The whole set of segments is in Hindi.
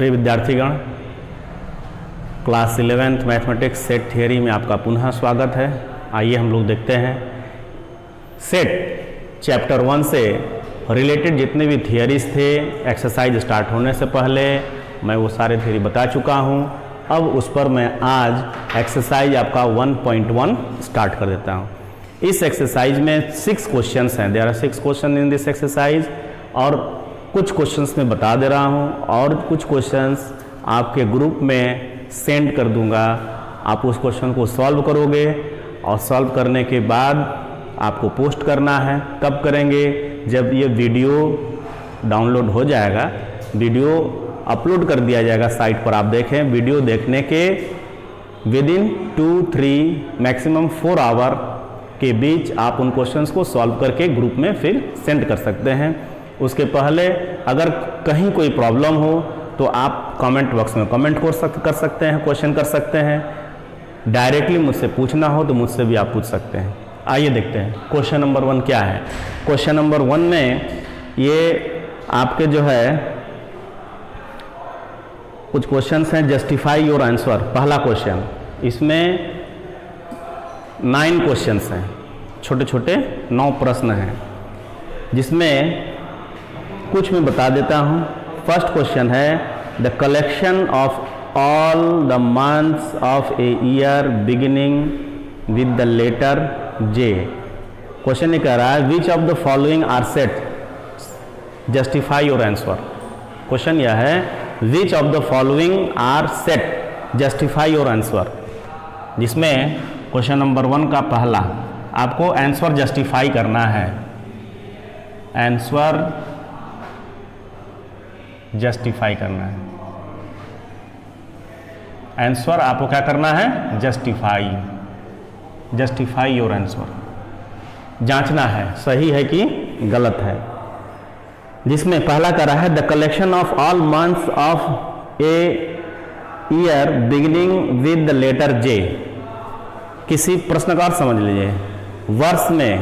प्रिय विद्यार्थीगण, class 11th mathematics set theory में आपका पुनः स्वागत है। आइए हम लोग देखते हैं सेट चैप्टर 1 से रिलेटेड जितने भी थियरीज थे एक्सरसाइज स्टार्ट होने से पहले मैं वो सारे थियरी बता चुका हूँ। अब उस पर मैं आज एक्सरसाइज आपका 1.1 स्टार्ट कर देता हूँ। इस एक्सरसाइज में 6 क्वेश्चंस हैं। There are 6 question in this exercise और कुछ क्वेश्चंस मैं बता दे रहा हूँ और कुछ क्वेश्चंस आपके ग्रुप में सेंड कर दूंगा। आप उस क्वेश्चन को सॉल्व करोगे और सॉल्व करने के बाद आपको पोस्ट करना है। कब करेंगे? जब ये वीडियो डाउनलोड हो जाएगा, वीडियो अपलोड कर दिया जाएगा साइट पर। आप देखें, वीडियो देखने के विदिन 2-3 मैक्सिमम 4 आवर के बीच आप उन क्वेश्चंस को सॉल्व करके ग्रुप में फिर सेंड कर सकते हैं। उसके पहले अगर कहीं कोई प्रॉब्लम हो तो आप कमेंट बॉक्स में कमेंट कर सकते हैं, क्वेश्चन कर सकते हैं। डायरेक्टली मुझसे पूछना हो तो मुझसे भी आप पूछ सकते हैं। आइए देखते हैं क्वेश्चन नंबर 1 क्या है। क्वेश्चन नंबर 1 में ये आपके जो है कुछ क्वेश्चंस हैं। जस्टिफाई योर आंसर, पहला क्वेश्चन। इसमें 9 क्वेश्चंस हैं, छोटे छोटे 9 प्रश्न हैं, जिसमें कुछ मैं बता देता हूँ। फर्स्ट क्वेश्चन है the collection of all the months of a year beginning with the letter J. Question ये कह रहा है which of the following are set, justify your answer. Question यह है which of the following are set, justify your answer, जिसमें क्वेश्चन नंबर 1 का पहला आपको आंसर जस्टिफाई करना है। आंसर जस्टिफाई करना है। आंसर आपको क्या करना है? Justify, justify your answer. जांचना है सही है कि गलत है। जिसमें पहला कर रहा है the collection of all months of a year beginning with the letter J. किसी प्रश्न का अर्थ समझ लीजिए। वर्ष में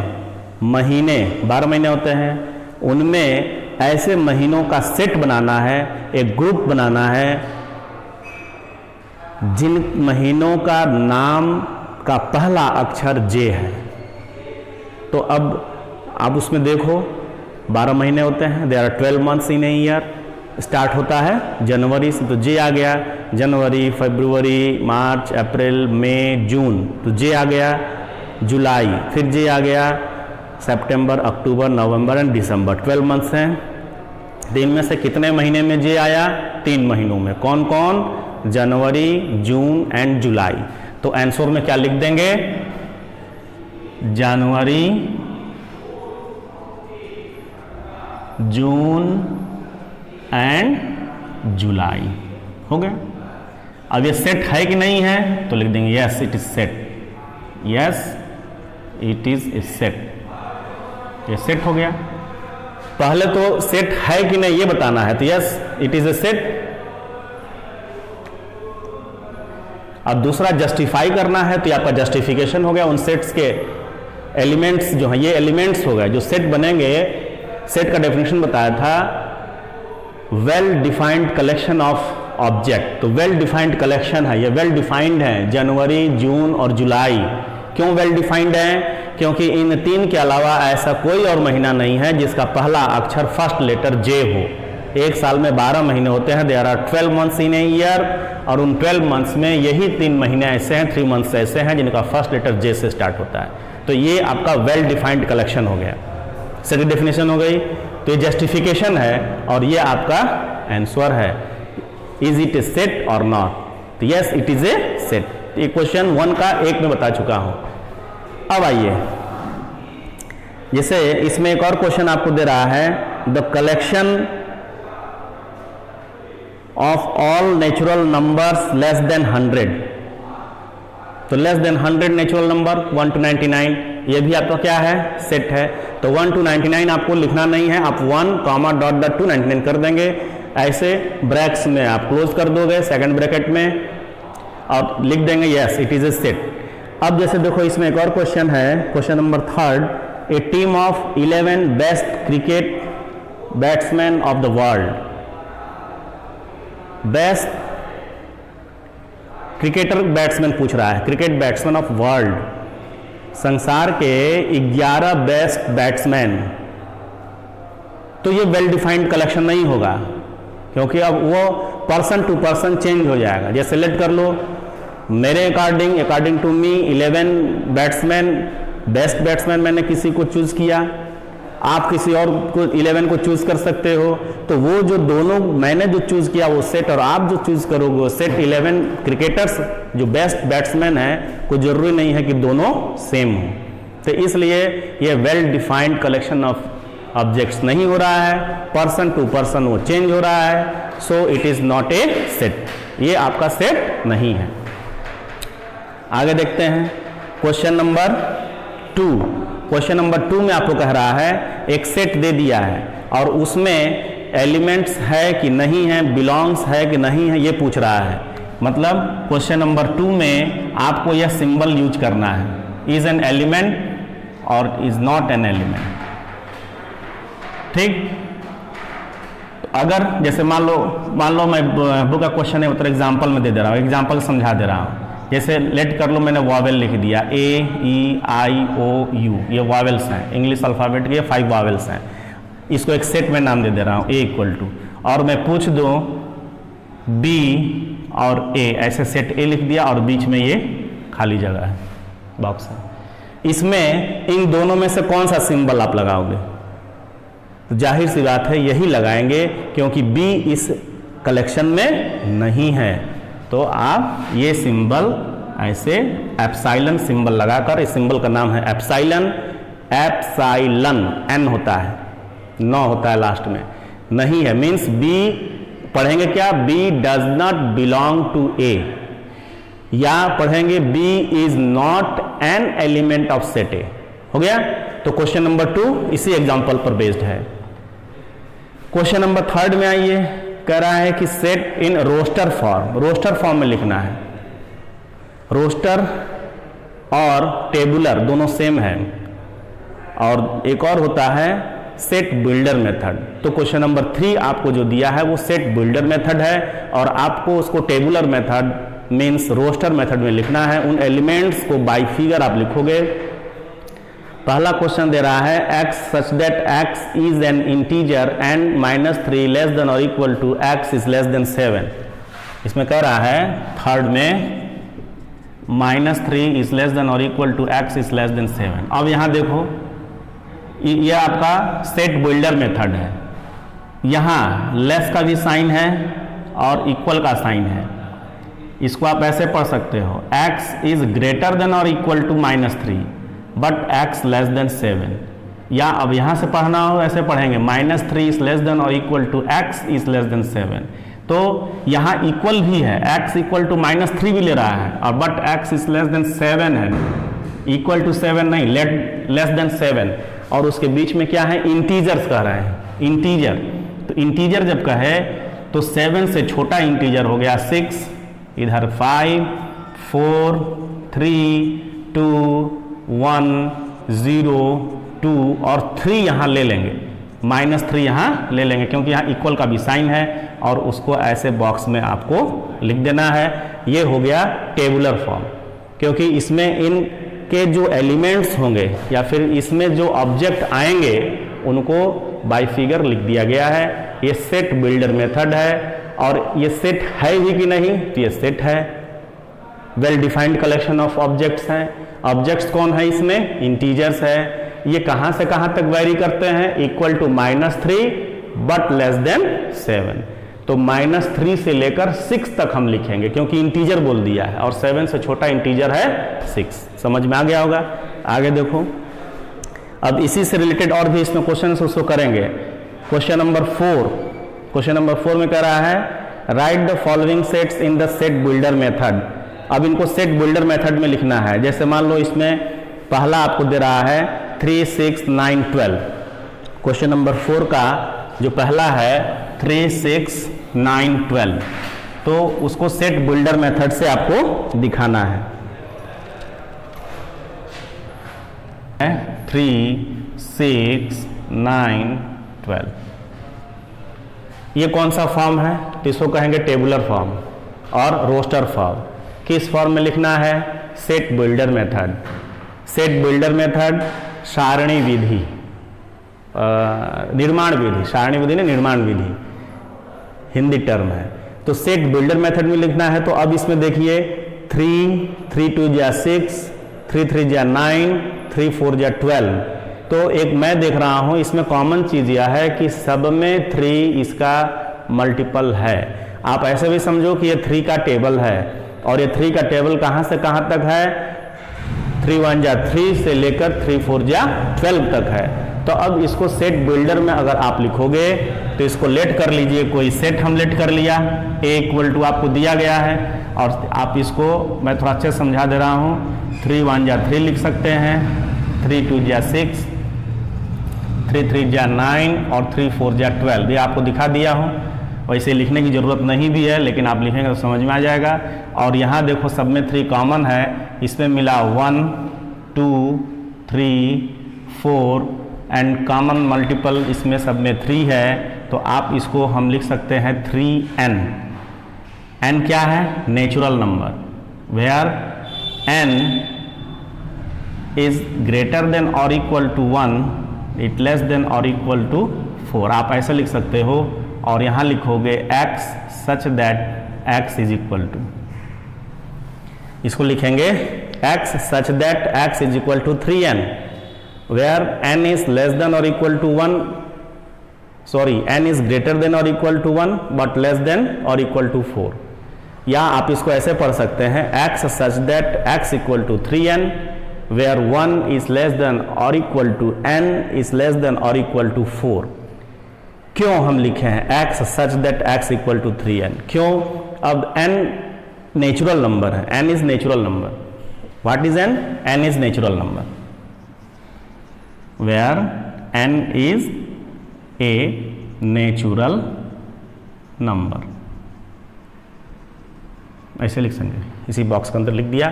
महीने 12 महीने होते हैं, उनमें ऐसे महीनों का सेट बनाना है, एक ग्रुप बनाना है जिन महीनों का नाम का पहला अक्षर जे है। तो अब आप उसमें देखो 12 महीने होते हैं, there are 12 months in a year. Start होता है जनवरी से, तो जे आ गया। जनवरी, फरवरी, मार्च, अप्रैल, मई, जून, तो जे आ गया। जुलाई, फिर जे आ गया। सितंबर, अक्टूबर, नवंबर एंड दिसंबर, 12 मंथ्स हैं। दिन में से कितने महीने में जे आया? 3 महीनों में। कौन कौन? जनवरी, जून एंड जुलाई। तो आंसर में क्या लिख देंगे? जनवरी, जून एंड जुलाई। हो गया। अब ये सेट है कि नहीं है तो लिख देंगे yes it is set, yes it is a set. ये सेट हो गया। पहले तो सेट है कि नहीं ये बताना है, तो yes it is a set. अब दूसरा जस्टिफाई करना है, तो आपका जस्टिफिकेशन हो गया। उन सेट्स के एलिमेंट्स जो हैं, ये एलिमेंट्स हो गए जो सेट बनेंगे। सेट का डेफिनेशन बताया था well defined collection of object. तो वेल डिफाइंड कलेक्शन है, ये वेल डिफाइंड है। जनवरी, जून और जुलाई क्यों वेल डिफाइंड है? क्योंकि इन 3 के अलावा ऐसा कोई और महीना नहीं है जिसका पहला अक्षर फर्स्ट लेटर जे हो। एक साल में 12 महीने होते हैं, there are 12 months in a year, और उन 12 मंथ्स में यही 3 महीने ऐसे हैं, 3 मंथ्स ऐसे हैं जिनका फर्स्ट लेटर जे से स्टार्ट होता है। तो ये आपका वेल डिफाइंड कलेक्शन हो गया। सेट डेफिनेशन हो गई। तो ये जस्टिफिकेशन है और ये आपका आंसर है। इज इट ए सेट और नॉट? तो yes it is a set. ये क्वेश्चन 1 का 1 में बता चुका हूं। अब आइए, जैसे इसमें एक और क्वेश्चन आपको दे रहा है the collection of all natural numbers less than 100। तो less than 100 natural number 1 to 99, ये भी आपका क्या है? सेट है। तो 1 to 99 आपको लिखना नहीं है, आप 1, ..2 99 कर देंगे। ऐसे ब्रैकेट्स में आप क्लोज कर दोगे सेकंड ब्रैकेट में और लिख देंगे yes it is a set. अब जैसे देखो इसमें एक और क्वेश्चन है, question number 3, A team of 11 best cricket batsman of the world. Best cricketer batsman पूछ रहा है, क्रिकेट बैट्समैन ऑफ वर्ल्ड, संसार के 11 बेस्ट बैट्समैन, तो ये वेल डिफाइंड कलेक्शन नहीं होगा, क्योंकि अब वो पर्सन टू पर्सन चेंज हो जाएगा। जैसे सेलेक्ट कर लो, मेरे according to me 11 batsman, best batsman मैंने किसी को चूज किया, आप किसी और को 11 को चूज कर सकते हो, तो वो जो दोनों मैंने जो चूज किया वो सेट और आप जो चूज करोगे वो सेट 11 क्रिकेटर्स जो बेस्ट बैट्समैन है, कोई जरूरी नहीं है कि दोनों सेम हो। तो इसलिए ये well defined collection of objects नहीं हो रहा है, पर्सन टू पर्सन वो चेंज हो रहा है, so it is not a set, ये आपका सेट नहीं है। आगे देखते हैं क्वेश्चन नंबर 2। क्वेश्चन नंबर 2 में आपको कह रहा है एक सेट दे दिया है और उसमें एलिमेंट्स है कि नहीं है, बिलोंग्स है कि नहीं है, ये पूछ रहा है। मतलब क्वेश्चन नंबर 2 में आपको यह सिंबल यूज करना है, इज एन एलिमेंट और इज नॉट एन एलिमेंट। ठीक, अगर जैसे मान लो मैं बुक का क्वेश्चन है उत्तर एग्जाम्पल में दे दे रहा हूँ, एग्जाम्पल समझा दे रहा हूँ। जैसे लेट कर लो मैंने वॉवेल लिख दिया, A-E-I-O-U, ये वॉवेल्स हैं, इंग्लिश अल्फ़ाबेट के ये 5 वॉवेल्स हैं, इसको एक सेट में नाम दे दे रहा हूँ A = और मैं पूछ दूँ B और A, ऐसे सेट A लिख दिया और बीच में ये खाली जगह है, बॉक्स है। इसमें इन दोनों में से कौन सा सिंबल आप लगाओगे? तो जाहिर सी बात है यही लगाएंगे, क्योंकि B इस कलेक्शन में नहीं है, तो आप ये सिंबल ऐसे एप्साइलन सिंबल लगाकर, इस सिंबल का नाम है एप्साइलन, एप्साइलन N होता है, 9 होता है लास्ट में, नहीं है मीन्स B पढ़ेंगे क्या, B does not belong to A, या पढ़ेंगे B is not an element of set A। हो गया? तो क्वेश्चन नंबर 2 इसी एग्जांपल पर बेस्ड है। क्वेश्चन नंबर 3 में आइए, कह रहा है कि set in roster form, roster form में लिखना है। रोस्टर और टेबुलर दोनों सेम है, और एक और होता है सेट बिल्डर मेथड। तो क्वेश्चन नंबर 3 आपको जो दिया है वो सेट बिल्डर मेथड है, और आपको उसको tabular method means roster method में लिखना है। उन एलिमेंट्स को बाय फिगर आप लिखोगे। पहला क्वेश्चन दे रहा है x such that x is an integer and -3 less than or equal to x is less than 7। इसमें कह रहा है थर्ड में -3 is less than or equal to x is less than 7। अब यहाँ देखो ये आपका सेट बिल्डर मेथड है, यहाँ लेस का भी साइन है और इक्वल का साइन है। इसको आप ऐसे पढ़ सकते हो, x is greater than or equal to -3 but x less than 7, या अब यहाँ से पढ़ना हो ऐसे पढ़ेंगे -3 इज लेस देन और equal to x is less than 7। तो यहाँ इक्वल भी है, x इक्वल टू -3 भी ले रहा है, और but x is less than 7 है, इक्वल टू 7 नहीं, लेस देन 7। और उसके बीच में क्या है, इंटीजर्स कह रहे हैं, इंटीजर। तो इंटीजर जब कहे तो 7 से छोटा इंटीजर हो गया 6, इधर 5, 4, 3, 2, 1, 0, 2 और 3 यहाँ ले लेंगे, -3 यहाँ ले लेंगे, क्योंकि यहाँ इक्वल का भी साइन है, और उसको ऐसे बॉक्स में आपको लिख देना है। ये हो गया टेबुलर फॉर्म, क्योंकि इसमें इनके जो एलिमेंट्स होंगे या फिर इसमें जो ऑब्जेक्ट आएंगे उनको बाय फिगर लिख दिया गया है। ये सेट बिल्डर मेथड है, और ये सेट है भी कि नहीं, तो ये सेट है। Well defined collection of objects हैं। ऑब्जेक्ट्स कौन है इसमें, इंटीजर्स है। ये कहाँ से कहाँ तक वैरी करते हैं, equal to -3 but less than 7। तो -3 से लेकर 6 तक हम लिखेंगे, क्योंकि इंटीजर बोल दिया है, और 7 से छोटा इंटीजर है 6। समझ में आ गया होगा? आगे देखो, अब इसी से रिलेटेड और भी इसमें क्वेश्चन उसको करेंगे। क्वेश्चन नंबर 4 में कह रहा है right the following sets in the set builder method. अब इनको सेट बिल्डर मेथड में लिखना है। जैसे मान लो इसमें पहला आपको दे रहा है 3, 6, 9, 12। क्वेश्चन नंबर 4 का जो पहला है 3, 6, 9, 12, तो उसको सेट बिल्डर मेथड से आपको दिखाना है। 3, 6, 9, 12, ये कौन सा फॉर्म है? तो इसको कहेंगे टेबुलर फॉर्म और रोस्टर फॉर्म। किस फॉर्म में लिखना है? Set builder method. Set builder method सारणी विधि, निर्माण विधि, सारणी विधि ने निर्माण विधि हिंदी टर्म है। तो सेट बिल्डर मेथड में लिखना है। तो अब इसमें देखिए 3, 3 2 जा 6, 3 3 जा 9, 3 4 जा 12। तो एक मैं देख रहा हूं इसमें कॉमन चीज यह है कि सब में 3 इसका मल्टीपल है। आप ऐसे भी समझो कि ये 3 का टेबल है और ये 3 का टेबल कहां से कहां तक है? 3 1 जा 3 से लेकर 3 4 जा 12 तक है। तो अब इसको सेट बिल्डर में अगर आप लिखोगे तो इसको लेट कर लीजिए, कोई सेट हम लेट कर लिया, a इक्वल टू आपको दिया गया है और आप इसको मैं थोड़ा अच्छे समझा दे रहा हूँ। 3 1 जा 3 लिख सकते हैं, 3 2 जा 6, 3 3 जा 9 और 3 4 जा 12। ये आपको दिखा दिया हूँ। वैसे लिखने की ज़रूरत नहीं भी है, लेकिन आप लिखेंगे तो समझ में आ जाएगा। और यहाँ देखो सब में 3 कॉमन है, इसमें मिला 1 2 3 4 एंड कॉमन मल्टीपल इसमें सब में 3 है। तो आप इसको हम लिख सकते हैं 3n। n क्या है? Natural number, where n is greater than और equal to 1, it less than और इक्वल टू 4। आप ऐसे लिख सकते हो और यहाँ लिखोगे x such that x is equal to, इसको लिखेंगे x such that x is equal to 3n, where n is less than or equal to 1, sorry n is greater than or equal to 1 but less than or equal to 4। या आप इसको ऐसे पढ़ सकते हैं x such that x equal to 3n, where 1 is less than or equal to n is less than or equal to 4। क्यों हम लिखे हैं x such that x equal to 3n? क्यों? अब n नेचुरल नंबर है, n is natural number. What is n? n is natural number, where n is a natural number। ऐसे लिख सकते, इसी बॉक्स के अंदर लिख दिया।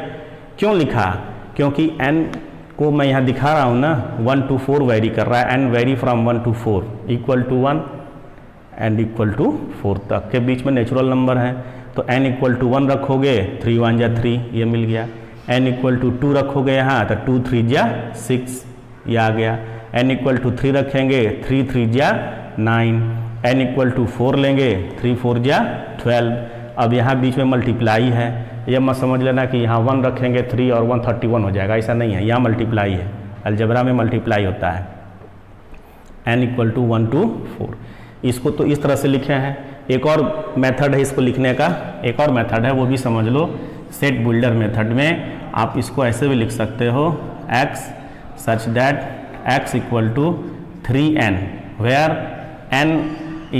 क्यों लिखा? क्योंकि n को मैं यहाँ दिखा रहा हूँ ना, 1 to 4 वेरी कर रहा है। n vary from 1 to 4 equal to 1 and equal to 4 तक के बीच में नेचुरल नंबर है। तो n इक्वल टू 1 रखोगे, 3 1 जा 3 ये मिल गया। n इक्वल टू 2 रखोगे यहाँ तो 2 3 जा 6 ये आ गया। n इक्वल टू 3 रखेंगे, 3 3 जा 9। n इक्वल टू 4 लेंगे, 3 4 जा 12। अब यहाँ बीच में मल्टीप्लाई है, ये मत समझ लेना कि यहाँ 1 रखेंगे 3 और 1 31 हो जाएगा, ऐसा नहीं है। यहाँ मल्टीप्लाई है, अलजेब्रा में मल्टीप्लाई होता है। n इक्वल टू 1 to 4, इसको तो इस तरह से लिखे हैं। एक और मेथड है इसको लिखने का, एक और मेथड है वो भी समझ लो। सेट बिल्डर मेथड में आप इसको ऐसे भी लिख सकते हो, x such that x equal to 3n, where n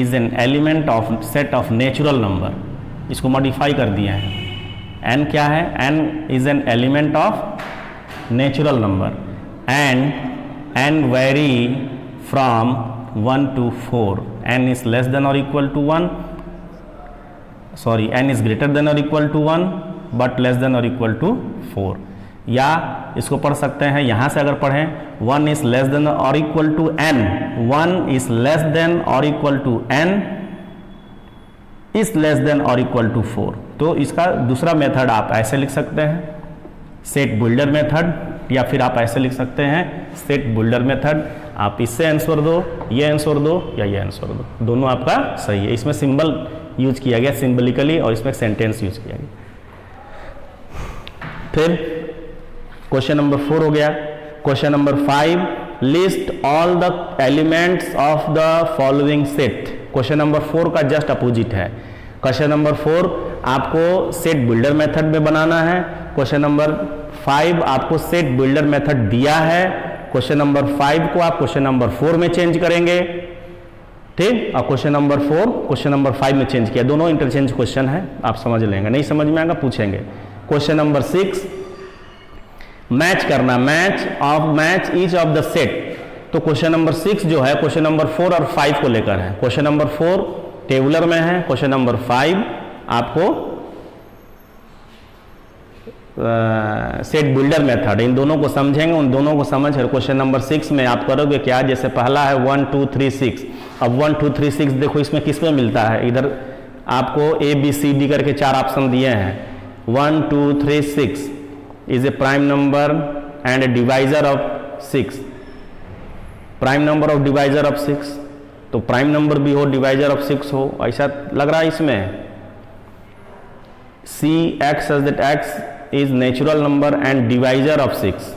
is an element of set of natural number। इसको मॉडिफाई कर दिया है। n क्या है? n is an element of natural number and n vary from 1 to 4। n is less than or equal to 1, sorry n is greater than or equal to 1 but less than or equal to 4। या इसको पढ़ सकते हैं यहाँ से, अगर पढ़ें 1 is less than or equal to n, 1 is less than or equal to n is less than or equal to 4। तो इसका दूसरा मेथड आप ऐसे लिख सकते हैं, सेट बिल्डर मेथड, या फिर आप ऐसे लिख सकते हैं सेट बिल्डर मेथड। आप इससे आंसर दो, ये आंसर दो या ये आंसर दो, दोनों आपका सही है। इसमें सिंबल यूज किया गया सिंबलिकली और इसमें सेंटेंस यूज किया गया। फिर क्वेश्चन नंबर 4 हो गया। Question number 5, list all the elements of the following set. Question number 4 का जस्ट अपोजिट है। क्वेश्चन नंबर 4 आपको सेट बिल्डर मेथड में बनाना है। क्वेश्चन नंबर 5 आपको सेट बिल्डर मेथड दिया है। क्वेश्चन नंबर 5 को आप क्वेश्चन नंबर 4 में चेंज करेंगे, ठीक। और क्वेश्चन नंबर 4 क्वेश्चन नंबर 5 में चेंज किया, दोनों इंटरचेंज क्वेश्चन है, आप समझ लेंगे। नहीं समझ में आएगा पूछेंगे। क्वेश्चन नंबर 6, मैच करना, match each of the set. तो क्वेश्चन नंबर 6 जो है क्वेश्चन नंबर 4 और 5 को लेकर है। क्वेश्चन नंबर 4 टेबुलर में है, क्वेश्चन नंबर 5 आपको सेट बिल्डर मेथड, इन दोनों को समझेंगे। उन दोनों को समझ कर क्वेश्चन नंबर 6 में आप करोगे क्या, जैसे पहला है 1 2 3 6। अब 1 2 3 6 देखो इसमें किस में मिलता है, इधर आपको ए बी सी डी करके 4 ऑप्शन दिए हैं। 1 2 3 6 is a prime number and A divisor of 6, prime number of divisor of 6, तो प्राइम नंबर भी हो डिवाइजर ऑफ 6 हो, ऐसा लग रहा है इसमें। C x such that x is natural number and divisor of 6,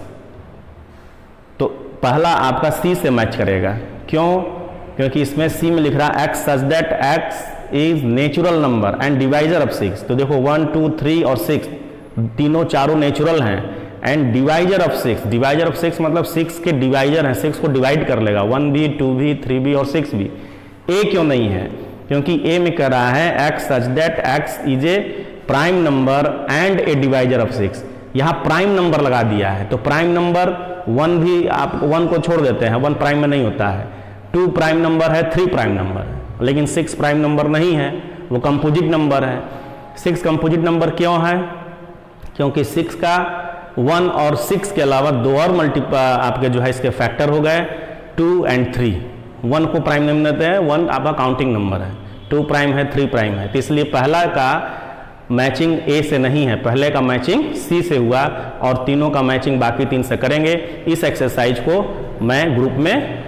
तो पहला आपका सी से मैच करेगा। क्यों? क्योंकि इसमें सी में लिख रहा है x such that x is natural number and divisor of 6, तो देखो 1 2 3 और 6 तीनों चारों नेचुरल हैं, and divisor of 6, divisor of 6 मतलब 6 के डिवाइजर हैं, 6 को डिवाइड कर लेगा, 1 भी 2 भी 3 भी और 6 भी। ए क्यों नहीं है? क्योंकि ए में कह रहा है x such that x is a prime number and A divisor of 6, यहाँ प्राइम नंबर लगा दिया है, तो प्राइम नंबर 1 भी आप 1 को छोड़ देते हैं, 1 प्राइम में नहीं होता है। 2 प्राइम नंबर है, 3 प्राइम नंबर है, लेकिन 6 प्राइम नंबर नहीं है, वो कंपोजिट नंबर है। 6 कंपोजिट नंबर क्यों है? क्योंकि 6 का 1 और 6 के अलावा 2 और आपके जो है इसके फैक्टर हो गए 2 और 3। 1 को प्राइम नंबर देते हैं, 1 आपका काउंटिंग नंबर है, 2 प्राइम है, 3 प्राइम है, तो इसलिए पहला का मैचिंग ए से नहीं है, पहले का मैचिंग सी से हुआ, और तीनों का मैचिंग बाकी 3 से करेंगे। इस एक्सरसाइज को मैं ग्रुप में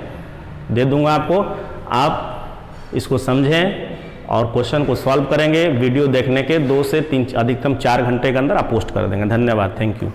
दे दूंगा आपको, आप इसको समझें और क्वेश्चन को सॉल्व करेंगे। वीडियो देखने के 2 से 3 अधिकतम 4 घंटे के अंदर आप पोस्ट कर देंगे। धन्यवाद, थैंक यू।